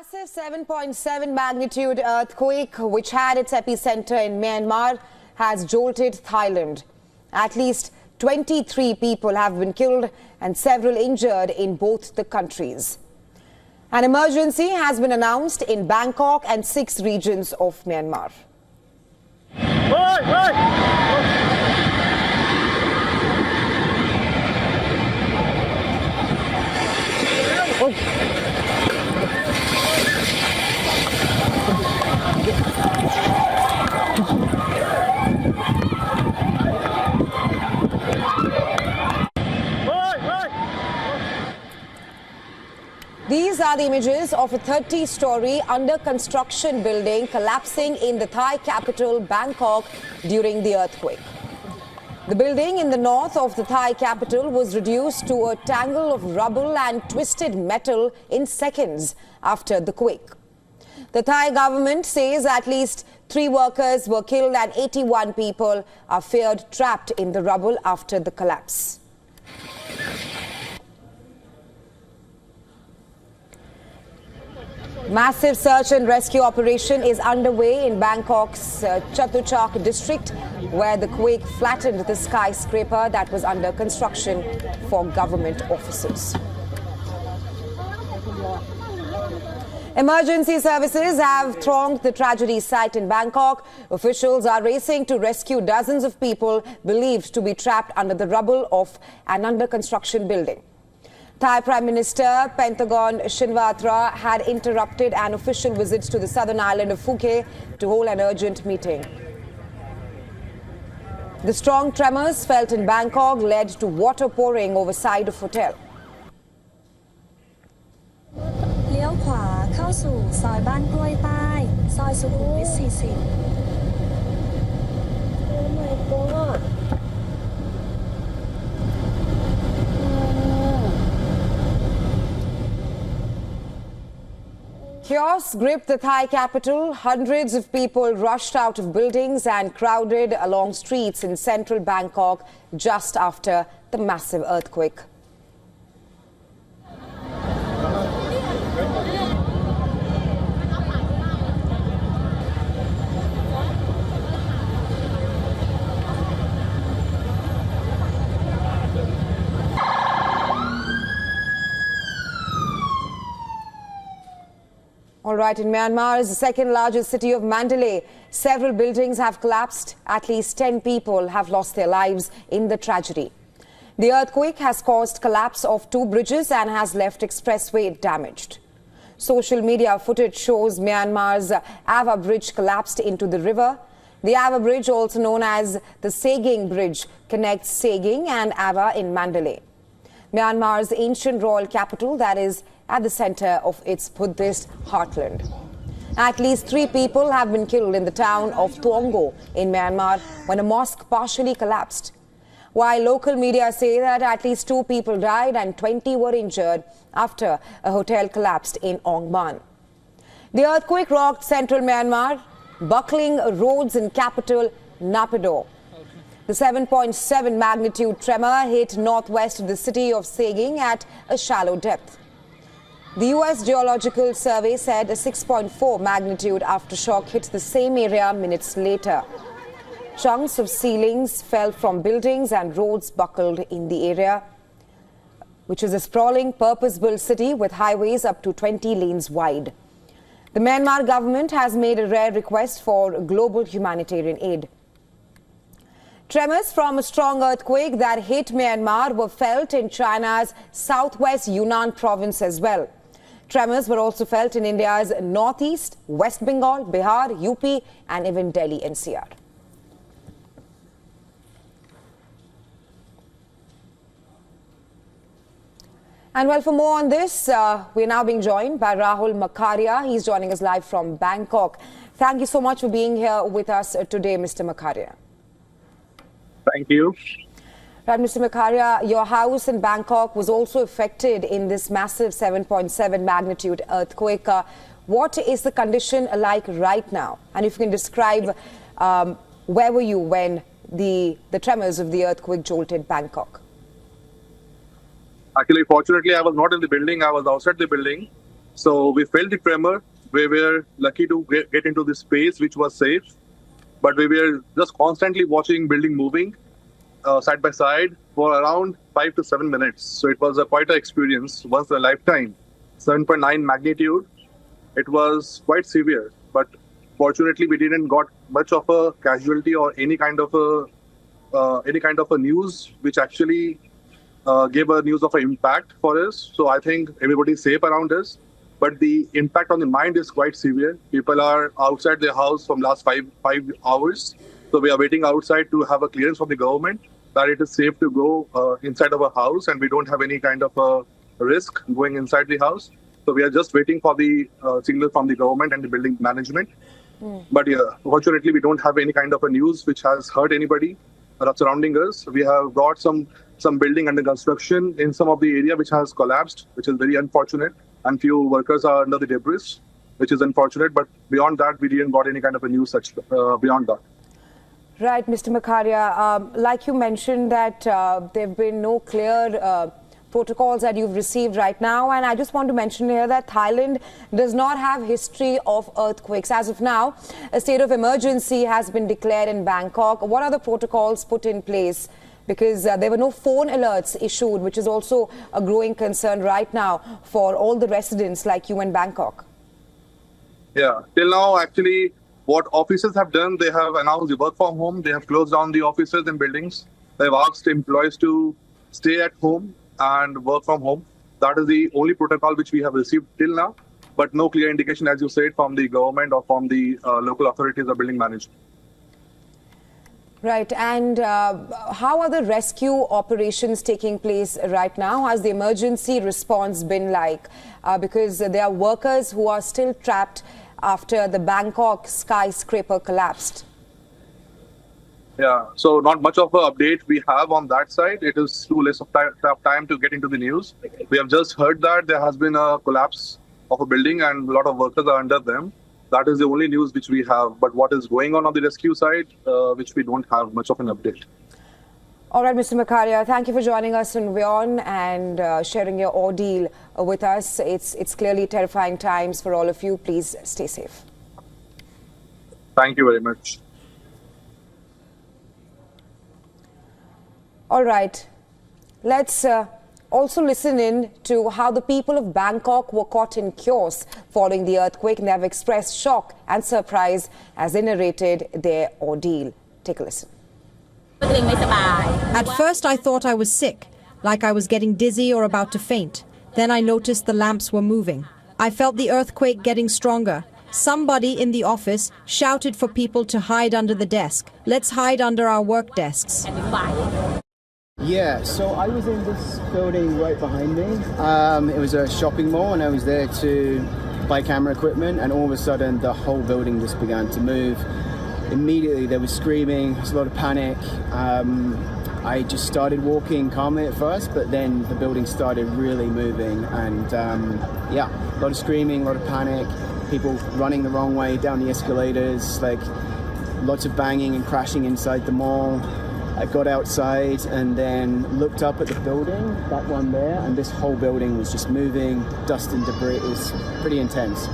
Massive 7.7 magnitude earthquake, which had its epicenter in Myanmar, has jolted Thailand. At least 23 people have been killed and several injured in both the countries. An emergency has been announced in Bangkok and 6 regions of Myanmar. These are the images of a 30-story under-construction building collapsing in the Thai capital, Bangkok, during the earthquake. The building in the north of the Thai capital was reduced to a tangle of rubble and twisted metal in seconds after the quake. The Thai government says at least 3 workers were killed and 81 people are feared trapped in the rubble after the collapse. Massive search and rescue operation is underway in Bangkok's Chatuchak district, where the quake flattened the skyscraper that was under construction for government offices. Emergency services have thronged the tragedy site in Bangkok. Officials are racing to rescue dozens of people believed to be trapped under the rubble of an under-construction building. Thai Prime Minister Pentagon Shinawatra had interrupted an official visit to the southern island of Phuket to hold an urgent meeting. The strong tremors felt in Bangkok led to water pouring over side of hotel. เลี้ยวขวาเข้าสู่ซอยบ้านกล้วยใต้ซอยสุขุมวิท 40 Oh my God. Chaos gripped the Thai capital. Hundreds of people rushed out of buildings and crowded along streets in central Bangkok just after the massive earthquake. All right, in Myanmar's the second largest city of Mandalay, several buildings have collapsed. At least 10 people have lost their lives in the tragedy. The earthquake has caused collapse of 2 bridges and has left expressway damaged. Social media footage shows Myanmar's Ava Bridge collapsed into the river. The Ava Bridge, also known as the Saging Bridge, connects Saging and Ava in Mandalay, Myanmar's ancient royal capital that is at the center of its Buddhist heartland. At least 3 people have been killed in the town of Tuongo in Myanmar when a mosque partially collapsed, while local media say that at least 2 people died and 20 were injured after a hotel collapsed in Ong Ban. The earthquake rocked central Myanmar, buckling roads in capital Naypyidaw. The 7.7 magnitude tremor hit northwest of the city of Saging at a shallow depth. The U.S. Geological Survey said a 6.4 magnitude aftershock hit the same area minutes later. Chunks of ceilings fell from buildings and roads buckled in the area, which is a sprawling, purpose-built city with highways up to 20 lanes wide. The Myanmar government has made a rare request for global humanitarian aid. Tremors from a strong earthquake that hit Myanmar were felt in China's southwest Yunnan province as well. Tremors were also felt in India's northeast, West Bengal, Bihar, UP and even Delhi NCR. And well, for more on this, we're now being joined by Rahul Makharia. He's joining us live from Bangkok. Thank you so much for being here with us today, Mr. Makharia. Thank you. Right, Mr. Makharia, your house in Bangkok was also affected in this massive 7.7 magnitude earthquake. What is the condition like right now? And if you can describe where were you when the tremors of the earthquake jolted Bangkok? Actually, fortunately, I was not in the building. I was outside the building. So we felt the tremor. We were lucky to get into this space, which was safe. But we were just constantly watching building moving side by side for around 5 to 7 minutes. So it was quite an experience, once in a lifetime. 7.9 magnitude. It was quite severe, but fortunately we didn't got much of a casualty or any kind of a news which actually gave a news of an impact for us. So I think everybody's safe around us. But the impact on the mind is quite severe. People are outside their house from last five hours. So we are waiting outside to have a clearance from the government that it is safe to go inside of a house and we don't have any kind of a risk going inside the house. So we are just waiting for the signal from the government and the building management. But yeah, fortunately, we don't have any kind of a news which has hurt anybody surrounding us. We have got some building under construction in some of the area which has collapsed, which is very unfortunate. And few workers are under the debris, which is unfortunate. But beyond that, we didn't got any kind of a news such beyond that. Right, Mr. Makaria, like you mentioned that there have been no clear protocols that you've received right now, and I just want to mention here that Thailand does not have history of earthquakes. As of now, a state of emergency has been declared in Bangkok. What are the protocols put in place? Because there were no phone alerts issued, which is also a growing concern right now for all the residents like you in Bangkok. Yeah, till now, actually, what offices have done, they have announced the work from home. They have closed down the offices and buildings. They've asked employees to stay at home and work from home. That is the only protocol which we have received till now, but no clear indication, as you said, from the government or from the local authorities or building management. Right, and how are the rescue operations taking place right now? Has the emergency response been like? Because there are workers who are still trapped after the Bangkok skyscraper collapsed. Yeah, so not much of an update we have on that side. It is too less of time to get into the news. We have just heard that there has been a collapse of a building and a lot of workers are under them. That is the only news which we have. But what is going on the rescue side, which we don't have much of an update. All right, Mr. Makaria, thank you for joining us on WION and sharing your ordeal with us. It's clearly terrifying times for all of you. Please stay safe. Thank you very much. All right, let's also listen in to how the people of Bangkok were caught in chaos following the earthquake, and they have expressed shock and surprise as they narrated their ordeal. Take a listen. At first I thought I was sick, like I was getting dizzy or about to faint. Then I noticed the lamps were moving. I felt the earthquake getting stronger. Somebody in the office shouted for people to hide under the desk. Let's hide under our work desks. Yeah, so I was in this building right behind me. It was a shopping mall and I was there to buy camera equipment, and all of a sudden the whole building just began to move. Immediately there was screaming, there was a lot of panic. I just started walking calmly at first, but then the building started really moving, and yeah, a lot of screaming, a lot of panic, people running the wrong way down the escalators, like lots of banging and crashing inside the mall. I got outside and then looked up at the building, that one there, and this whole building was just moving, dust and debris. It was pretty intense.